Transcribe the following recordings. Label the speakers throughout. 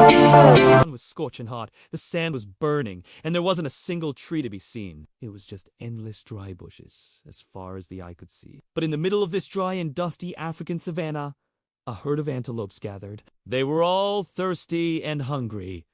Speaker 1: The sun was scorching hot, the sand was burning, and there wasn't a single tree to be seen. It was just endless dry bushes, as far as the eye could see. But in the middle of this dry and dusty African savanna, a herd of antelopes gathered. They were all thirsty and hungry,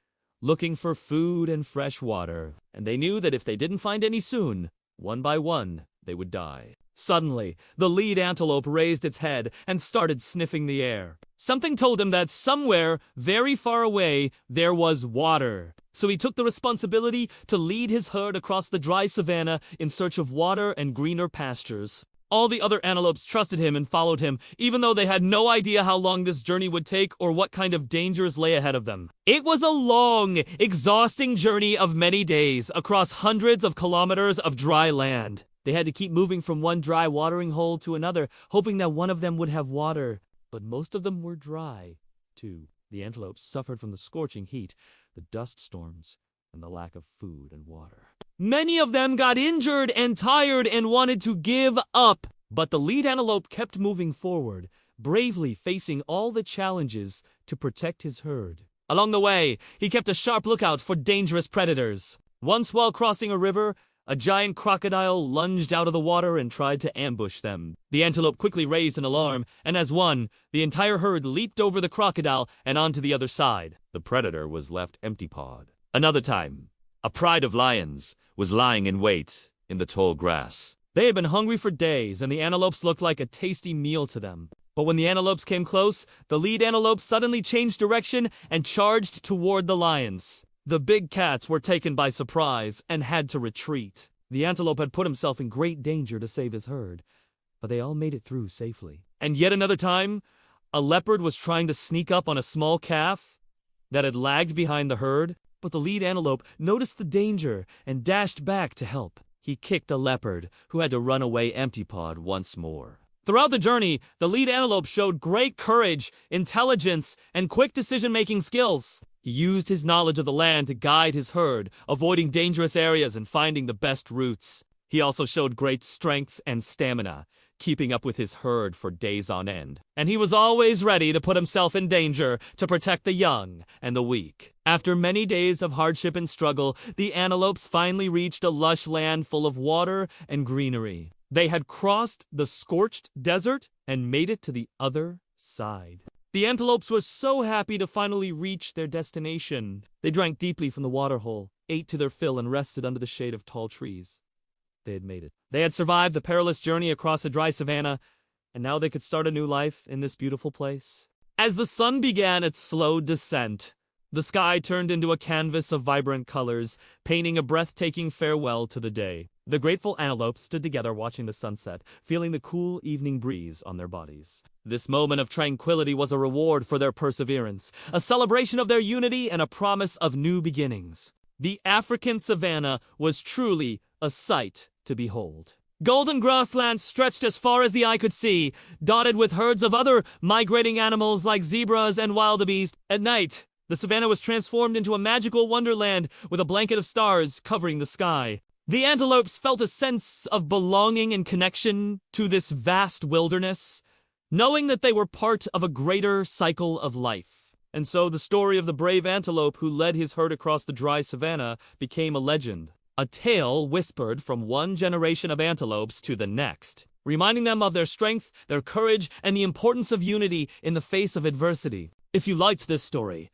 Speaker 1: looking for food and fresh water, and they knew that if they didn't find any soon, one by one, they would die. Suddenly, the lead antelope raised its head and started sniffing the air. Something told him that somewhere, very far away, there was water. So he took the responsibility to lead his herd across the dry savanna in search of water and greener pastures. All the other antelopes trusted him and followed him, even though they had no idea how long this journey would take or what kind of dangers lay ahead of them. It was a long, exhausting journey of many days across hundreds of kilometers of dry land. They had to keep moving from one dry watering hole to another, hoping that one of them would have water. But most of them were dry, too. The antelopes suffered from the scorching heat, the dust storms, and the lack of food and water. Many of them got injured and tired and wanted to give up. But the lead antelope kept moving forward, bravely facing all the challenges to protect his herd. Along the way, he kept a sharp lookout for dangerous predators. Once while crossing a river, a giant crocodile lunged out of the water and tried to ambush them. The antelope quickly raised an alarm, and as one, the entire herd leaped over the crocodile and onto the other side. The predator was left empty-pawed. Another time, a pride of lions was lying in wait in the tall grass. They had been hungry for days, and the antelopes looked like a tasty meal to them. But when the antelopes came close, the lead antelope suddenly changed direction and charged toward the lions. The big cats were taken by surprise and had to retreat. The antelope had put himself in great danger to save his herd, but they all made it through safely. And yet another time, a leopard was trying to sneak up on a small calf that had lagged behind the herd, but the lead antelope noticed the danger and dashed back to help. He kicked the leopard, who had to run away empty-pawed once more. Throughout the journey, the lead antelope showed great courage, intelligence, and quick decision-making skills. He used his knowledge of the land to guide his herd, avoiding dangerous areas and finding the best routes. He also showed great strength and stamina, keeping up with his herd for days on end. And he was always ready to put himself in danger to protect the young and the weak. After many days of hardship and struggle, the antelopes finally reached a lush land full of water and greenery. They had crossed the scorched desert and made it to the other side. The antelopes were so happy to finally reach their destination. They drank deeply from the water hole, ate to their fill, and rested under the shade of tall trees. They had made it. They had survived the perilous journey across the dry savanna, and now they could start a new life in this beautiful place. As the sun began its slow descent, the sky turned into a canvas of vibrant colors, painting a breathtaking farewell to the day. The grateful antelopes stood together watching the sunset, feeling the cool evening breeze on their bodies. This moment of tranquility was a reward for their perseverance, a celebration of their unity, and a promise of new beginnings. The African savanna was truly a sight to behold. Golden grasslands stretched as far as the eye could see, dotted with herds of other migrating animals like zebras and wildebeest. At night, the savanna was transformed into a magical wonderland with a blanket of stars covering the sky. The antelopes felt a sense of belonging and connection to this vast wilderness, knowing that they were part of a greater cycle of life. And so the story of the brave antelope who led his herd across the dry savanna became a legend, a tale whispered from one generation of antelopes to the next, reminding them of their strength, their courage, and the importance of unity in the face of adversity. If you liked this story,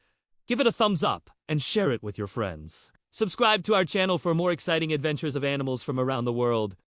Speaker 1: give it a thumbs up and share it with your friends. Subscribe to our channel for more exciting adventures of animals from around the world.